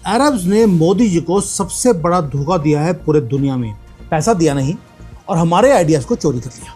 Arabs ने मोदी जी को सबसे बड़ा धोखा दिया है पूरे दुनिया में। पैसा दिया नहीं और हमारे आइडियाज को चोरी कर लिया।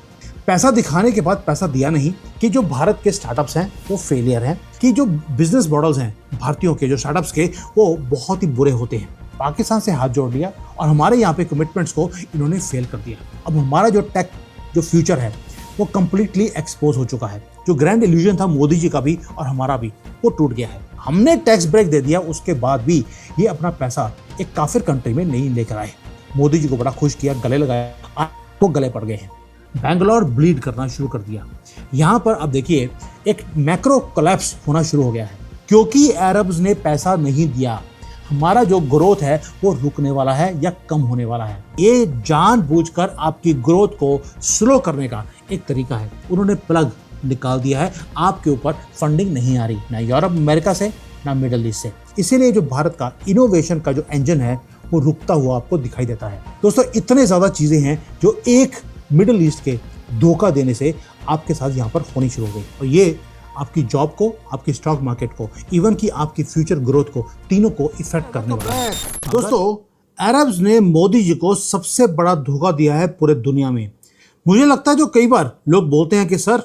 पैसा दिखाने के बाद पैसा दिया नहीं कि जो भारत के स्टार्टअप्स हैं वो फेलियर हैं, कि जो बिजनेस मॉडल्स हैं भारतीयों के, जो स्टार्टअप्स के, वो बहुत ही बुरे होते हैं। पाकिस्तान से हाथ जोड़ लिया और हमारे यहाँ पे कमिटमेंट्स को इन्होंने फेल कर दिया। अब हमारा जो टेक जो फ्यूचर है वो कंप्लीटली एक्सपोज हो चुका है। जो ग्रैंड इल्यूजन था मोदी जी का भी और हमारा भी, वो टूट गया है। हमने टैक्स ब्रेक दे दिया, उसके बाद भी ये अपना पैसा एक काफिर कंट्री में नहीं लेकर आए। मोदी जी को बड़ा खुश किया, गले लगाया, वो गले पड़ गए हैं। बैंगलोर ब्लीड करना शुरू कर दिया। यहाँ पर अब देखिए एक मैक्रो कोलैप्स होना शुरू हो गया है, क्योंकि अरब्स ने पैसा नहीं दिया। हमारा जो ग्रोथ है वो रुकने वाला है या कम होने वाला है। ये जानबूझकर आपकी ग्रोथ को स्लो करने का एक तरीका है। उन्होंने प्लग निकाल दिया है, आपके ऊपर फंडिंग नहीं आ रही, ना यूरोप अमेरिका से, ना मिडल ईस्ट से। इसीलिए जो भारत का इनोवेशन का जो इंजन है वो रुकता हुआ आपको दिखाई देता है। दोस्तों, इतने ज्यादा चीजें हैं जो एक मिडल ईस्ट के धोखा देने से आपके साथ यहाँ पर होनी शुरू हो गई, और ये आपकी जॉब को, आपकी स्टॉक मार्केट को, इवन की आपकी फ्यूचर ग्रोथ को, तीनों को इफेक्ट करने वाला है। दोस्तों, अरब्स ने मोदी जी को सबसे बड़ा धोखा दिया है पूरे दुनिया में। मुझे लगता है जो कई बार लोग बोलते हैं कि सर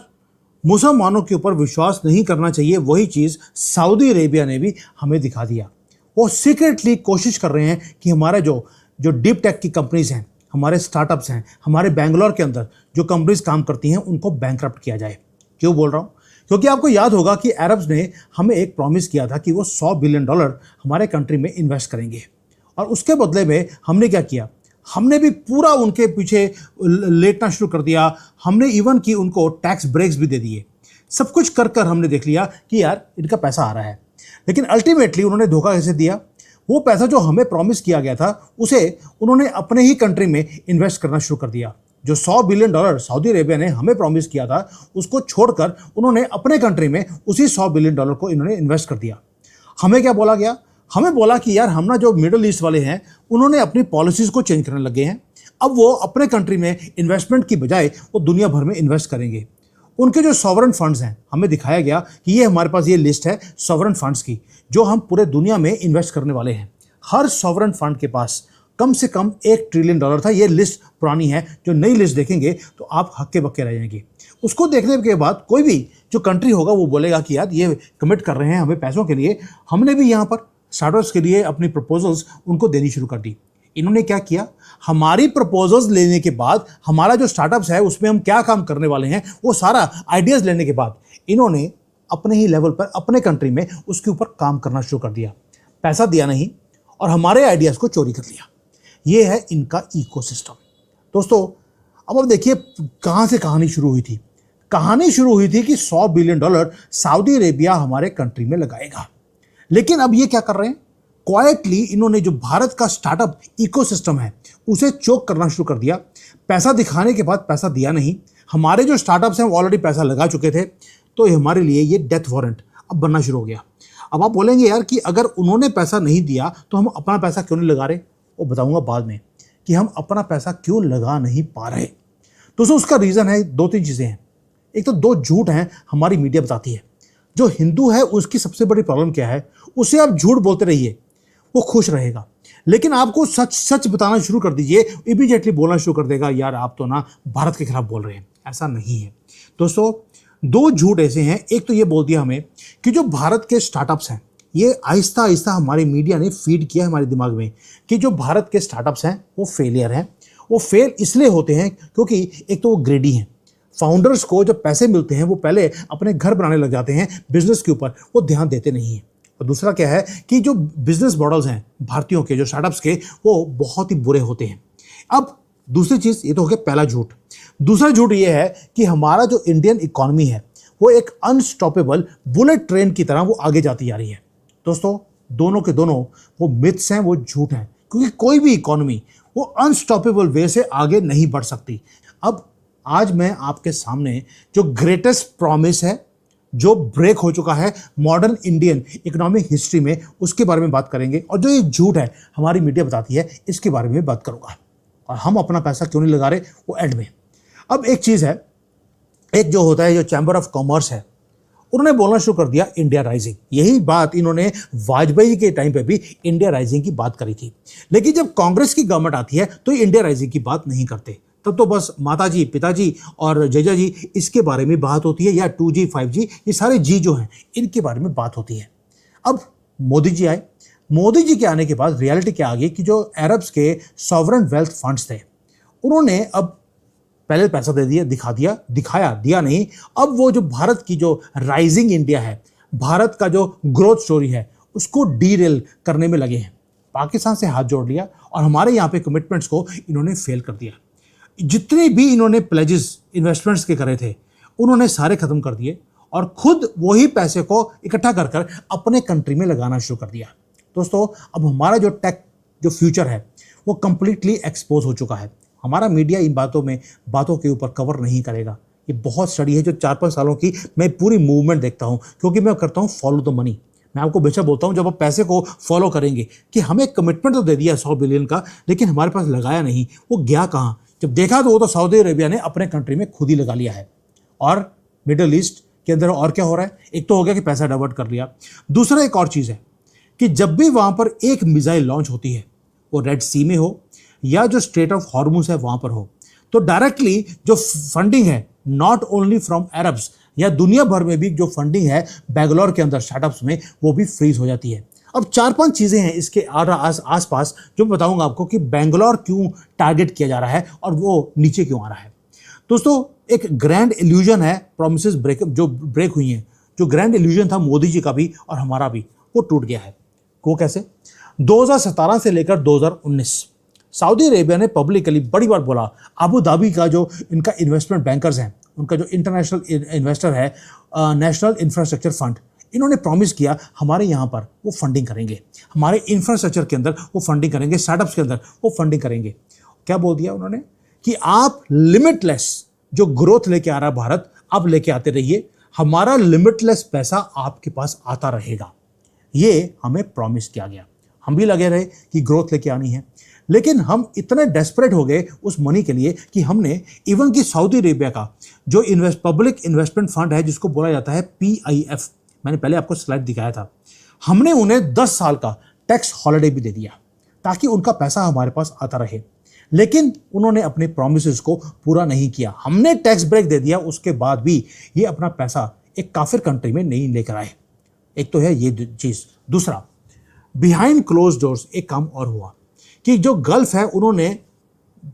मुसलमानों के ऊपर विश्वास नहीं करना चाहिए, वही चीज सऊदी अरेबिया ने भी हमें दिखा दिया। वो सीक्रेटली कोशिश कर रहे हैं कि हमारे जो डीप टेक की कंपनीज हैं, हमारे स्टार्टअप्स हैं, हमारे बैंगलोर के अंदर जो कंपनीज काम करती हैं, उनको बैंकरप्ट किया जाए। क्यों बोल रहा हूँ? क्योंकि आपको याद होगा कि अरब्स ने हमें एक प्रॉमिस किया था कि वो $100 बिलियन हमारे कंट्री में इन्वेस्ट करेंगे, और उसके बदले में हमने क्या किया? हमने भी पूरा उनके पीछे लेटना शुरू कर दिया। हमने इवन कि उनको टैक्स ब्रेक्स भी दे दिए। सब कुछ कर कर हमने देख लिया कि यार इनका पैसा आ रहा है, लेकिन अल्टीमेटली उन्होंने धोखा कैसे दिया? वो पैसा जो हमें प्रॉमिस किया गया था उसे उन्होंने अपने ही कंट्री में इन्वेस्ट करना शुरू कर दिया। जो $100 बिलियन सऊदी अरेबिया ने हमें प्रॉमिस किया था, उसको छोड़कर उन्होंने अपने कंट्री में उसी $100 बिलियन को इन्होंने इन्वेस्ट कर दिया। हमें क्या बोला गया? हमें बोला कि यार हम ना जो मिडिल ईस्ट वाले हैं उन्होंने अपनी पॉलिसीज को चेंज करने लगे हैं। अब वो अपने कंट्री में इन्वेस्टमेंट की बजाय वो दुनिया भर में इन्वेस्ट करेंगे। उनके जो सॉवरन फंड्स हैं, हमें दिखाया गया कि ये हमारे पास ये लिस्ट है सॉवरन फंड्स की, जो हम पूरे दुनिया में इन्वेस्ट करने वाले हैं। हर सॉवरन फंड के पास कम से कम $1 ट्रिलियन था। ये लिस्ट पुरानी है, जो नई लिस्ट देखेंगे तो आप हक्के बक्के रह जाएंगे। उसको देखने के बाद कोई भी जो कंट्री होगा वो बोलेगा कि यार ये कमिट कर रहे हैं हमें पैसों के लिए, हमने भी यहाँ पर स्टार्टअप्स के लिए अपनी प्रपोजल्स उनको देनी शुरू कर दी। इन्होंने क्या किया? हमारी प्रपोजल्स लेने के बाद, हमारा जो स्टार्टअप्स है उसमें हम क्या काम करने वाले हैं, वो सारा आइडियाज लेने के बाद इन्होंने अपने ही लेवल पर अपने कंट्री में उसके ऊपर काम करना शुरू कर दिया। पैसा दिया नहीं और हमारे आइडियाज को चोरी कर लिया। ये है इनका इकोसिस्टम। दोस्तों, अब आप देखिए कहां से कहानी शुरू हुई थी। कहानी शुरू हुई थी कि $100 बिलियन सऊदी अरेबिया हमारे कंट्री में लगाएगा, लेकिन अब ये क्या कर रहे हैं? क्वाइटली इन्होंने जो भारत का स्टार्टअप इकोसिस्टम है उसे चोक करना शुरू कर दिया। पैसा दिखाने के बाद पैसा दिया नहीं। हमारे जो स्टार्टअप्स हैं वो ऑलरेडी पैसा लगा चुके थे, तो हमारे लिए ये डेथ वारंट अब बनना शुरू हो गया। अब आप बोलेंगे यार कि अगर उन्होंने पैसा नहीं दिया तो हम अपना पैसा क्यों नहीं लगा रहे? वो बताऊंगा बाद में कि हम अपना पैसा क्यों लगा नहीं पा रहे। दोस्तों, उसका रीज़न है 2-3 चीज़ें हैं। एक तो 2 झूठ हैं हमारी मीडिया बताती है। जो हिंदू है उसकी सबसे बड़ी प्रॉब्लम क्या है? उसे आप झूठ बोलते रहिए, वो खुश रहेगा, लेकिन आपको सच सच बताना शुरू कर दीजिए, इमीडिएटली बोलना शुरू कर देगा यार आप तो ना भारत के खिलाफ बोल रहे हैं। ऐसा नहीं है दोस्तों। 2 झूठ ऐसे हैं। एक तो ये बोल दिया हमें कि जो भारत के स्टार्टअप्स हैं, ये आहिस्ता आहिस्ता हमारी मीडिया ने फीड किया हमारे दिमाग में कि जो भारत के स्टार्टअप्स हैं वो फेलियर हैं। वो फेल इसलिए होते हैं क्योंकि एक तो वो ग्रेडी हैं। फाउंडर्स को जब पैसे मिलते हैं वो पहले अपने घर बनाने लग जाते हैं, बिजनेस के ऊपर वो ध्यान देते नहीं हैं। और दूसरा क्या है कि जो बिजनेस मॉडल्स हैं भारतीयों के, जो स्टार्टअप्स के, वो बहुत ही बुरे होते हैं। अब दूसरी चीज़, ये तो हो गया पहला झूठ। दूसरा झूठ ये है कि हमारा जो इंडियन इकोनॉमी है वो एक अनस्टॉपेबल बुलेट ट्रेन की तरह वो आगे जाती जा रही है। दोस्तों, दोनों के दोनों वो मिथ्स हैं, वो झूठ हैं, क्योंकि कोई भी इकोनॉमी वो अनस्टॉपेबल वे से आगे नहीं बढ़ सकती। अब आज मैं आपके सामने जो ग्रेटेस्ट प्रॉमिस है, जो ब्रेक हो चुका है मॉडर्न इंडियन इकोनॉमिक हिस्ट्री में, उसके बारे में बात करेंगे। और जो ये झूठ है हमारी मीडिया बताती है, इसके बारे में बात करूंगा। और हम अपना पैसा क्यों नहीं लगा रहे, वो एंड में। अब एक चीज़ है, एक जो होता है जो चैम्बर ऑफ कॉमर्स है, उन्होंने बोलना शुरू कर दिया इंडिया राइजिंग। यही बात इन्होंने वाजपेयी के टाइम पे भी इंडिया राइजिंग की बात करी थी। लेकिन जब कांग्रेस की गवर्नमेंट आती है तो इंडिया राइजिंग की बात नहीं करते, तब तो बस माताजी, पिताजी और जीजा जी इसके बारे में बात होती है, या 2G 5G ये सारे जी जो हैं इनके बारे में बात होती है। अब मोदी जी आए। मोदी जी के आने के बाद रियलिटी क्या आ गई कि जो अरब्स के सॉवरेन वेल्थ फंड्स थे उन्होंने अब पहले पैसा दे दिया, दिखाया नहीं। अब वो जो भारत की जो राइजिंग इंडिया है, भारत का जो ग्रोथ स्टोरी है, उसको डीरेल करने में लगे हैं। पाकिस्तान से हाथ जोड़ लिया और हमारे यहाँ पे कमिटमेंट्स को इन्होंने फेल कर दिया। जितने भी इन्होंने प्लेजेस इन्वेस्टमेंट्स के करे थे उन्होंने सारे खत्म कर दिए और खुद वही पैसे को इकट्ठा कर कर अपने कंट्री में लगाना शुरू कर दिया। दोस्तों, अब हमारा जो टेक जो फ्यूचर है वो कंप्लीटली एक्सपोज हो चुका है। हमारा मीडिया इन बातों के ऊपर कवर नहीं करेगा। ये बहुत स्टडी है जो 4-5 सालों की मैं पूरी मूवमेंट देखता हूँ, क्योंकि मैं करता हूँ फॉलो द मनी। मैं आपको बेशक बोलता हूँ, जब आप पैसे को फॉलो करेंगे कि हमें कमिटमेंट तो दे दिया 100 बिलियन का, लेकिन हमारे पास लगाया नहीं, वो गया कहाँ? जब देखा तो वो तो सऊदी अरेबिया ने अपने कंट्री में खुद ही लगा लिया है। और मिडिल ईस्ट के अंदर और क्या हो रहा है? एक तो हो गया कि पैसा डाइवर्ट कर लिया, दूसरा एक और चीज़ है कि जब भी वहाँ पर एक मिसाइल लॉन्च होती है, वो रेड सी में हो या जो स्ट्रेट ऑफ हॉर्मुज है वहाँ पर हो, तो डायरेक्टली जो फंडिंग है नॉट ओनली फ्रॉम अरब्स या दुनिया भर में भी जो फंडिंग है बेंगलोर के अंदर स्टार्टअप्स में, वो भी फ्रीज हो जाती है। अब 4-5 चीज़ें हैं इसके आसपास जो बताऊंगा आपको कि बेंगलोर क्यों टारगेट किया जा रहा है और वो नीचे क्यों आ रहा है। दोस्तों, एक ग्रैंड इल्यूजन है, प्रोमिसेस ब्रेक हुई हैं। जो ग्रैंड इल्यूजन था मोदी जी का भी और हमारा भी, वो टूट गया है। वो कैसे? 2017 से लेकर 2019 सऊदी अरेबिया ने पब्लिकली बड़ी बार बोला, अबू धाबी का जो इनका इन्वेस्टमेंट बैंकर्स हैं, उनका जो इंटरनेशनल इन्वेस्टर है नेशनल इंफ्रास्ट्रक्चर फंड, इन्होंने प्रॉमिस किया हमारे यहाँ पर वो फंडिंग करेंगे, हमारे इंफ्रास्ट्रक्चर के अंदर वो फंडिंग करेंगे, स्टार्टअप्स के अंदर वो फंडिंग करेंगे। क्या बोल दिया उन्होंने कि आप लिमिटलेस जो ग्रोथ लेके आ रहा है भारत, आप लेके आते रहिए, हमारा लिमिटलेस पैसा आपके पास आता रहेगा। ये हमें प्रॉमिस किया गया, हम भी लगे रहे कि ग्रोथ लेके आनी है। लेकिन हम इतने डेस्परेट हो गए उस मनी के लिए कि हमने इवन कि सऊदी अरेबिया का जो पब्लिक इन्वेस्टमेंट फंड है, जिसको बोला जाता है PIF, मैंने पहले आपको स्लाइड दिखाया था, हमने उन्हें 10 साल का टैक्स हॉलिडे भी दे दिया ताकि उनका पैसा हमारे पास आता रहे। लेकिन उन्होंने अपने प्रॉमिसेस को पूरा नहीं किया। हमने टैक्स ब्रेक दे दिया, उसके बाद भी ये अपना पैसा एक काफिर कंट्री में नहीं लेकर आए। एक तो है ये चीज। दूसरा, बिहाइंड क्लोज डोर्स एक काम और हुआ कि जो गल्फ है उन्होंने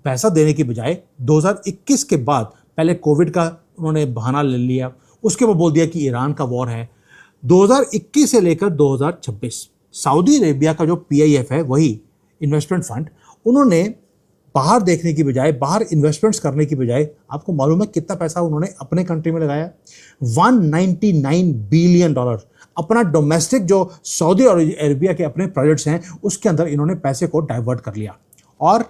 पैसा देने की बजाय 2021 के बाद, पहले कोविड का उन्होंने बहाना ले लिया, उसके बाद बोल दिया कि ईरान का वॉर है। 2021 से लेकर 2026 सऊदी अरेबिया का जो PIF है, वही इन्वेस्टमेंट फंड, उन्होंने बाहर देखने की बजाय, बाहर इन्वेस्टमेंट्स करने की बजाय, आपको मालूम है कितना पैसा उन्होंने अपने कंट्री में लगाया? $199 बिलियन अपना डोमेस्टिक जो सऊदी अरेबिया के अपने प्रोजेक्ट्स हैं उसके अंदर इन्होंने पैसे को डाइवर्ट कर लिया। और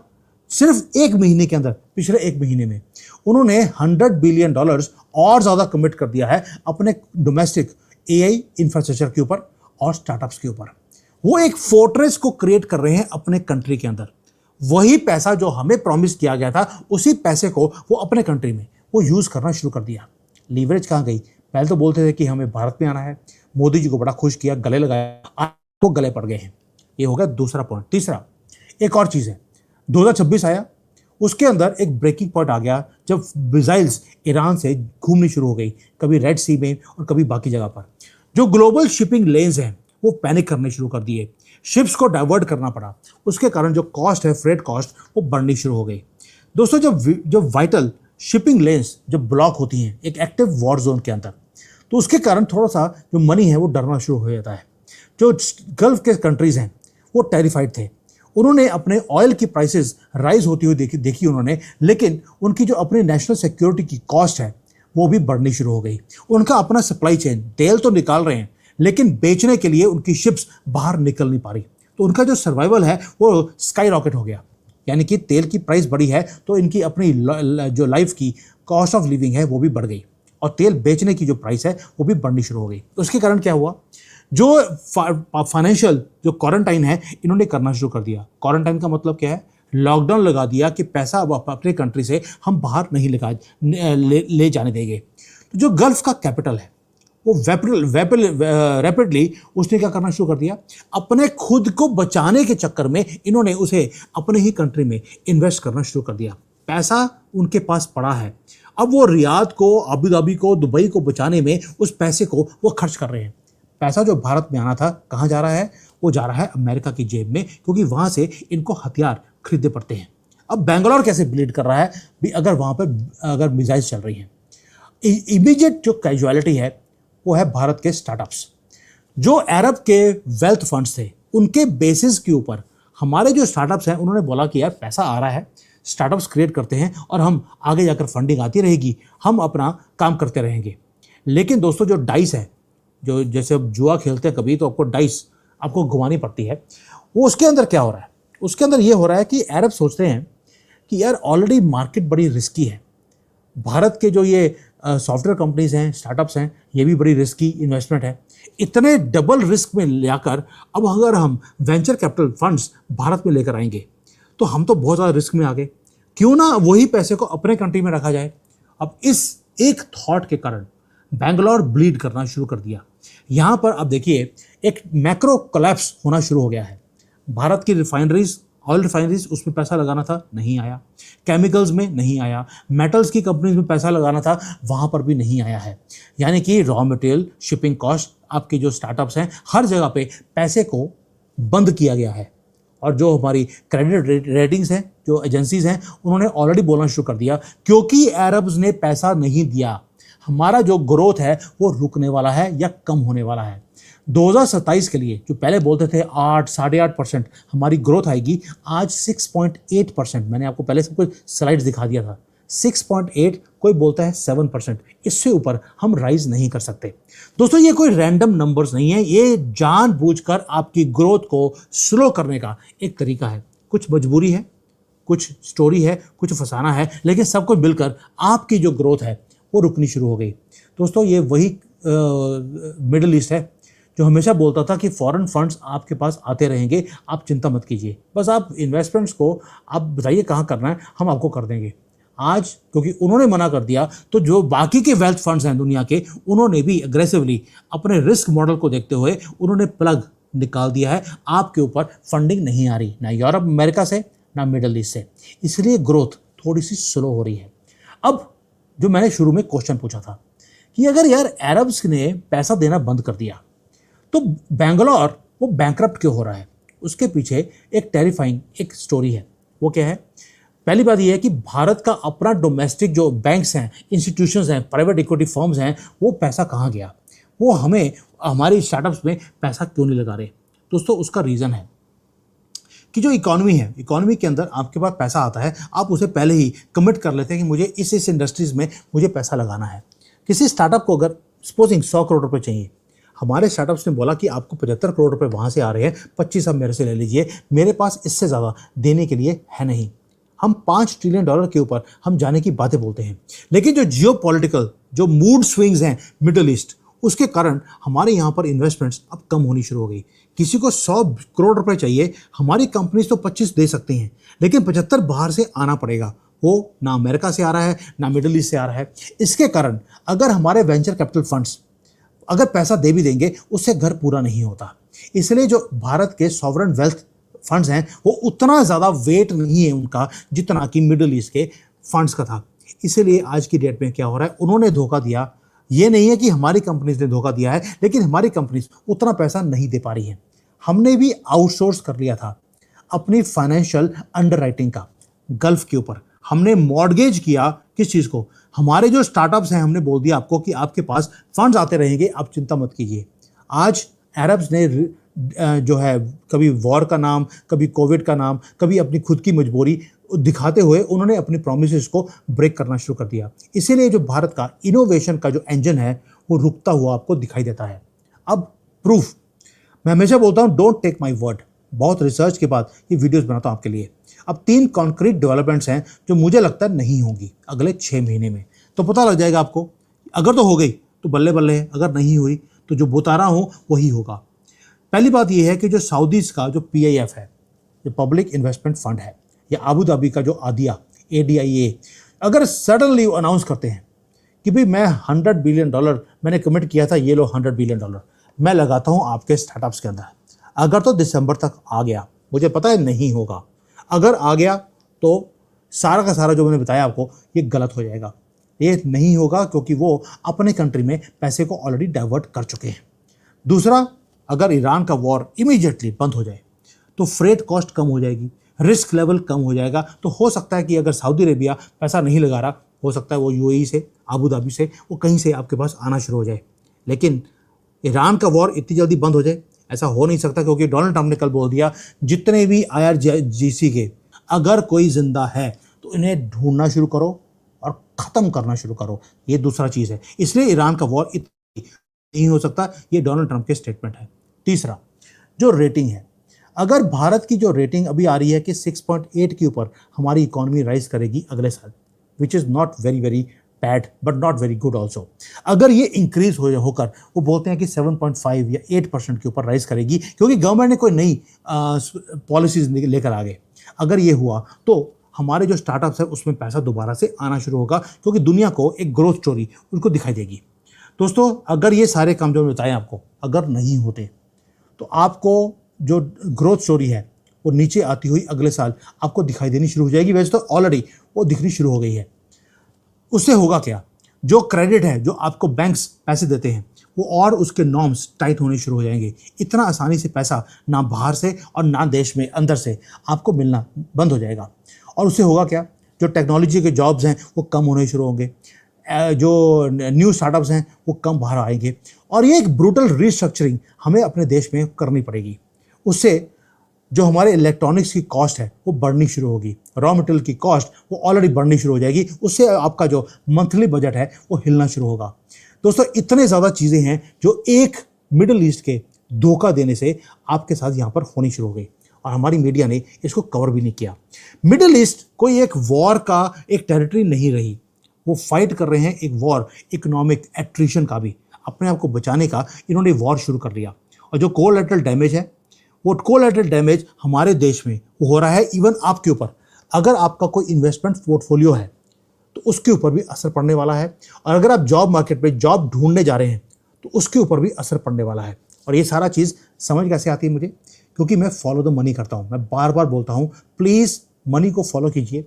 सिर्फ एक महीने के अंदर, पिछले एक महीने में उन्होंने $100 बिलियन और ज़्यादा कमिट कर दिया है अपने डोमेस्टिक AI इंफ्रास्ट्रक्चर के ऊपर और स्टार्टअप्स के ऊपर। वो एक फोर्ट्रेस को क्रिएट कर रहे हैं अपने कंट्री के अंदर। वही पैसा जो हमें प्रॉमिस किया गया था, उसी पैसे को वो अपने कंट्री में वो यूज़ करना शुरू कर दिया। लीवरेज कहाँ गई? पहले तो बोलते थे कि हमें भारत में आना है, मोदी जी को बड़ा खुश किया, गले लगाया, आज वो गले पड़ गए हैं। ये हो गया दूसरा पॉइंट। तीसरा, एक और चीज़ है, 2026 आया, उसके अंदर एक ब्रेकिंग पॉइंट आ गया जब मिसाइल्स ईरान से घूमनी शुरू हो गई, कभी रेड सी में और कभी बाकी जगह पर। जो ग्लोबल शिपिंग लेन्स हैं वो पैनिक करने शुरू कर दिए, शिप्स को डाइवर्ट करना पड़ा, उसके कारण जो कॉस्ट है, फ्रेट कॉस्ट, वो बढ़नी शुरू हो गई। दोस्तों, जब वाइटल शिपिंग लेन्स जब ब्लॉक होती हैं एक एक्टिव वॉर जोन के अंदर, तो उसके कारण थोड़ा सा जो मनी है वो डरना शुरू हो जाता है। जो गल्फ के कंट्रीज हैं वो टेरिफाइड थे, उन्होंने अपने ऑयल की प्राइसेस राइज होती हुई देखी उन्होंने, लेकिन उनकी जो अपनी नेशनल सिक्योरिटी की कॉस्ट है वो भी बढ़नी शुरू हो गई। उनका अपना सप्लाई चेन, तेल तो निकाल रहे हैं लेकिन बेचने के लिए उनकी शिप्स बाहर निकल नहीं पा रही, तो उनका जो सर्वाइवल है वो स्काई रॉकेट हो गया। यानी कि तेल की प्राइस बढ़ी है तो इनकी अपनी जो लाइफ की कॉस्ट ऑफ लिविंग है वो भी बढ़ गई, और तेल बेचने की जो प्राइस है वो भी बढ़नी शुरू हो गई। उसके कारण क्या हुआ? जो फाइनेंशियल जो क्वारंटाइन है इन्होंने करना शुरू कर दिया। क्वारंटाइन का मतलब क्या है? लॉकडाउन लगा दिया कि पैसा अब अपने कंट्री से हम बाहर नहीं ले जाने देंगे। तो जो गल्फ का कैपिटल है वो रैपिडली उसने क्या करना शुरू कर दिया, अपने खुद को बचाने के चक्कर में इन्होंने उसे अपने ही कंट्री में इन्वेस्ट करना शुरू कर दिया। पैसा उनके पास पड़ा है, अब वो रियाद को, अबू धाबी को, दुबई को बचाने में उस पैसे को वो खर्च कर रहे हैं। पैसा जो भारत में आना था कहाँ जा रहा है, वो जा रहा है अमेरिका की जेब में, क्योंकि वहाँ से इनको हथियार खरीदने पड़ते हैं। अब बेंगलोर कैसे ब्लीड कर रहा है भी, अगर वहाँ पर अगर मिसाइल चल रही हैं। इमीडिएट जो कैजुअलिटी है वो है भारत के स्टार्टअप्स। जो अरब के वेल्थ फंड्स थे उनके बेसिस के ऊपर हमारे जो स्टार्टअप्स हैं उन्होंने बोला कि यार पैसा आ रहा है, स्टार्टअप्स क्रिएट करते हैं और हम आगे जाकर फंडिंग आती रहेगी, हम अपना काम करते रहेंगे। लेकिन दोस्तों जो डाइस है, जो जैसे अब जुआ खेलते हैं कभी, तो आपको डाइस आपको घुमानी पड़ती है, वो उसके अंदर क्या हो रहा है, उसके अंदर ये हो रहा है कि अरब सोचते हैं कि यार ऑलरेडी मार्केट बड़ी रिस्की है, भारत के जो ये सॉफ्टवेयर कंपनीज हैं, स्टार्टअप्स हैं, ये भी बड़ी रिस्की इन्वेस्टमेंट है। इतने डबल रिस्क में लाकर अब अगर हम वेंचर कैपिटल फंड्स भारत में लेकर आएंगे तो हम तो बहुत ज़्यादा रिस्क में आ गए, क्यों ना वही पैसे को अपने कंट्री में रखा जाए। अब इस एक थॉट के कारण बेंगलोर ब्लीड करना शुरू कर दिया। यहाँ पर अब देखिए एक मैक्रो कोलैप्स होना शुरू हो गया है। भारत की रिफाइनरीज, ऑयल रिफाइनरीज, उसमें पैसा लगाना था, नहीं आया। केमिकल्स में नहीं आया। मेटल्स की कंपनीज में पैसा लगाना था, वहाँ पर भी नहीं आया है। यानी कि रॉ मटेरियल, शिपिंग कॉस्ट, आपके जो स्टार्टअप्स हैं, हर जगह पे पैसे को बंद किया गया है। और जो हमारी क्रेडिट रेटिंग्स हैं, जो एजेंसीज हैं, उन्होंने ऑलरेडी बोलना शुरू कर दिया, क्योंकि अरब्स ने पैसा नहीं दिया, हमारा जो ग्रोथ है वो रुकने वाला है या कम होने वाला है। 2027 के लिए जो पहले बोलते थे 8, 8.5% हमारी ग्रोथ आएगी, आज 6.8%। मैंने आपको पहले सब कुछ स्लाइड्स दिखा दिया था। 6.8, कोई बोलता है 7%, इससे ऊपर हम राइज नहीं कर सकते। दोस्तों ये कोई रैंडम नंबर्स नहीं है, ये जानबूझकर आपकी ग्रोथ को स्लो करने का एक तरीका है। कुछ मजबूरी है, कुछ स्टोरी है, कुछ फसाना है, लेकिन सब कुछ मिलकर आपकी जो ग्रोथ है वो रुकनी शुरू हो गई। दोस्तों ये वही मिडिल ईस्ट है जो हमेशा बोलता था कि फॉरेन फंड्स आपके पास आते रहेंगे, आप चिंता मत कीजिए, बस आप इन्वेस्टमेंट्स को आप बताइए कहाँ करना है, हम आपको कर देंगे। आज क्योंकि उन्होंने मना कर दिया, तो जो बाकी के वेल्थ फंड्स हैं दुनिया के, उन्होंने भी एग्रेसिवली अपने रिस्क मॉडल को देखते हुए उन्होंने प्लग निकाल दिया है। आपके ऊपर फंडिंग नहीं आ रही, ना यूरोप अमेरिका से, ना मिडल ईस्ट से, इसलिए ग्रोथ थोड़ी सी स्लो हो रही है। अब जो मैंने शुरू में क्वेश्चन पूछा था कि अगर यार अरब्स ने पैसा देना बंद कर दिया तो बेंगलोर वो बैंकरप्ट क्यों हो रहा है, उसके पीछे एक टेरिफाइंग एक स्टोरी है। वो क्या है? पहली बात ये है कि भारत का अपना डोमेस्टिक जो बैंक्स हैं, इंस्टीट्यूशंस हैं, प्राइवेट इक्विटी फर्म्स हैं, वो पैसा कहाँ गया, वो हमें हमारी स्टार्टअप्स में पैसा क्यों नहीं लगा रहे। दोस्तों उसका रीज़न है कि जो इकोनॉमी है, इकोनॉमी के अंदर आपके पास पैसा आता है, आप उसे पहले ही कमिट कर लेते हैं कि मुझे इस इंडस्ट्रीज़ में मुझे पैसा लगाना है। किसी स्टार्टअप को अगर सपोजिंग 100 करोड़ रुपए चाहिए, हमारे स्टार्टअप्स ने बोला कि आपको 75 करोड़ रुपए वहाँ से आ रहे हैं, 25 आप मेरे से ले लीजिए, मेरे पास इससे ज़्यादा देने के लिए है नहीं। हम $5 ट्रिलियन के ऊपर हम जाने की बातें बोलते हैं, लेकिन जो जियोपॉलिटिकल जो मूड स्विंग्स हैं मिडिल ईस्ट, उसके कारण हमारे यहाँ पर इन्वेस्टमेंट्स अब कम होनी शुरू हो गई। किसी को 100 करोड़ रुपए चाहिए, हमारी कंपनीज तो 25 दे सकती हैं, लेकिन 75 बाहर से आना पड़ेगा। वो ना अमेरिका से आ रहा है, ना मिडिल ईस्ट से आ रहा है। इसके कारण अगर हमारे वेंचर कैपिटल फंड्स अगर पैसा दे भी देंगे, उससे घर पूरा नहीं होता। इसलिए जो भारत के सॉवरेन वेल्थ फंड्स हैं, वो उतना ज़्यादा वेट नहीं है उनका जितना कि मिडिल ईस्ट के फंड्स का था। इसीलिए आज की डेट में क्या हो रहा है, उन्होंने धोखा दिया। ये नहीं है कि हमारी कंपनीज ने धोखा दिया है, लेकिन हमारी कंपनीज उतना पैसा नहीं दे पा रही है। हमने भी आउटसोर्स कर लिया था अपनी फाइनेंशियल अंडरराइटिंग का गल्फ के ऊपर। हमने मॉर्गेज किया किस चीज़ को, हमारे जो स्टार्टअप्स हैं, हमने बोल दिया आपको कि आपके पास फंड्स आते रहेंगे, आप चिंता मत कीजिए। आज अरब्स ने जो है कभी वॉर का नाम, कभी कोविड का नाम, कभी अपनी खुद की मजबूरी दिखाते हुए उन्होंने अपनी प्रोमिसेस को ब्रेक करना शुरू कर दिया। इसीलिए जो भारत का इनोवेशन का जो इंजन है वो रुकता हुआ आपको दिखाई देता है। अब प्रूफ, मैं हमेशा बोलता हूँ डोंट टेक माय वर्ड, बहुत रिसर्च के बाद ये वीडियोस बनाता हूँ आपके लिए। अब 3 कॉन्क्रीट डेवलपमेंट्स हैं जो मुझे लगता है नहीं होंगी अगले 6 महीने में, तो पता लग जाएगा आपको। अगर तो हो गई तो बल्ले बल्ले है, अगर नहीं हुई तो जो बता रहा हूँ वही होगा। पहली बात यह है कि जो सऊदीज़ का जो PIF है, जो पब्लिक इन्वेस्टमेंट फंड है, या अबू धाबी का जो आदिया ADIA, अगर सडनली अनाउंस करते हैं कि भाई मैं $100 बिलियन मैंने कमिट किया था, ये लो $100 बिलियन मैं लगाता हूँ आपके स्टार्टअप्स के अंदर। अगर तो दिसंबर तक आ गया, मुझे पता है नहीं होगा, अगर आ गया तो सारा का सारा जो मैंने बताया आपको ये गलत हो जाएगा। ये नहीं होगा क्योंकि वो अपने कंट्री में पैसे को ऑलरेडी डाइवर्ट कर चुके हैं। दूसरा, अगर ईरान का वॉर इमीडिएटली बंद हो जाए तो फ्रेट कॉस्ट कम हो जाएगी, रिस्क लेवल कम हो जाएगा। तो हो सकता है कि अगर सऊदी अरेबिया पैसा नहीं लगा रहा, हो सकता है वो यूएई से, अबू धाबी से, वो कहीं से आपके पास आना शुरू हो जाए। लेकिन ईरान का वॉर इतनी जल्दी बंद हो जाए ऐसा हो नहीं सकता, क्योंकि डोनाल्ड ट्रंप ने कल बोल दिया जितने भी IRGC के अगर कोई जिंदा है तो इन्हें ढूंढना शुरू करो और ख़त्म करना शुरू करो। ये दूसरा चीज़ है, इसलिए ईरान का वॉर इतना नहीं हो सकता। ये डोनाल्ड ट्रंप के स्टेटमेंट है। तीसरा, जो रेटिंग है, अगर भारत की जो रेटिंग अभी आ रही है कि 6.8 के ऊपर हमारी इकोनॉमी राइज करेगी अगले साल, which is not very very bad but not very good also. अगर ये इंक्रीज होकर वो बोलते हैं कि 7.5 या 8% के ऊपर राइज करेगी, क्योंकि गवर्नमेंट ने कोई नई पॉलिसीज लेकर आ गए, अगर ये हुआ तो हमारे जो स्टार्टअप्स है उसमें पैसा दोबारा से आना शुरू होगा, क्योंकि दुनिया को एक ग्रोथ स्टोरी उनको दिखाई देगी। दोस्तों, अगर ये सारे काम जो मैं बताएं आपको अगर नहीं होते तो आपको जो ग्रोथ स्टोरी है वो नीचे आती हुई अगले साल आपको दिखाई देनी शुरू हो जाएगी। वैसे तो ऑलरेडी वो दिखनी शुरू हो गई है। उससे होगा क्या, जो क्रेडिट है जो आपको बैंक्स पैसे देते हैं वो और उसके नॉर्म्स टाइट होने शुरू हो जाएंगे। इतना आसानी से पैसा ना बाहर से और ना देश में अंदर से आपको मिलना बंद हो जाएगा। और उससे होगा क्या, जो टेक्नोलॉजी के जॉब्स हैं वो कम होने शुरू होंगे, जो न्यू स्टार्टअप्स हैं वो कम बाहर आएंगे, और ये एक ब्रूटल रिस्ट्रक्चरिंग हमें अपने देश में करनी पड़ेगी। उससे जो हमारे इलेक्ट्रॉनिक्स की कॉस्ट है वो बढ़नी शुरू होगी, रॉ मटेरियल की कॉस्ट वो ऑलरेडी बढ़नी शुरू हो जाएगी। उससे आपका जो मंथली बजट है वो हिलना शुरू होगा। दोस्तों, इतने ज़्यादा चीज़ें हैं जो एक मिडिल ईस्ट के धोखा देने से आपके साथ यहाँ पर होनी शुरू हो गई, और हमारी मीडिया ने इसको कवर भी नहीं किया। मिडिल ईस्ट कोई एक वॉर का एक टेरिटरी नहीं रही, वो फाइट कर रहे हैं एक वॉर इकोनॉमिक एट्रिशन का भी, अपने आप को बचाने का इन्होंने वॉर शुरू कर दिया। और जो कोलैटरल डैमेज है वो कोलैटरल डैमेज हमारे देश में वो हो रहा है, इवन आपके ऊपर। अगर आपका कोई इन्वेस्टमेंट पोर्टफोलियो है तो उसके ऊपर भी असर पड़ने वाला है, और अगर आप जॉब मार्केट में जॉब ढूंढने जा रहे हैं तो उसके ऊपर भी असर पड़ने वाला है। और ये सारा चीज़ समझ कैसे आती है मुझे, क्योंकि मैं फॉलो द मनी करता हूँ। मैं बार बार बोलता हूँ प्लीज़ मनी को फॉलो कीजिए।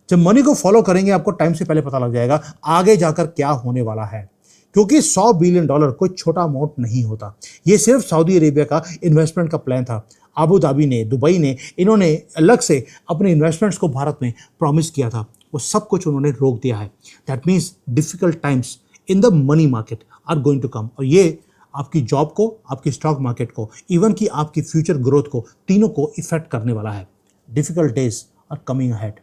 जब मनी को फॉलो करेंगे आपको टाइम से पहले पता लग जाएगा आगे जाकर क्या होने वाला है, क्योंकि $100 बिलियन कोई छोटा अमाउंट नहीं होता। ये सिर्फ सऊदी अरेबिया का इन्वेस्टमेंट का प्लान था। अबू धाबी ने, दुबई ने, इन्होंने अलग से अपने इन्वेस्टमेंट्स को भारत में प्रॉमिस किया था, वो सब कुछ उन्होंने रोक दिया है। That means difficult times in the money market are going to come, और ये आपकी जॉब को, आपकी स्टॉक मार्केट को, इवन कि आपकी फ्यूचर ग्रोथ को, तीनों को इफेक्ट करने वाला है। Difficult days are coming ahead.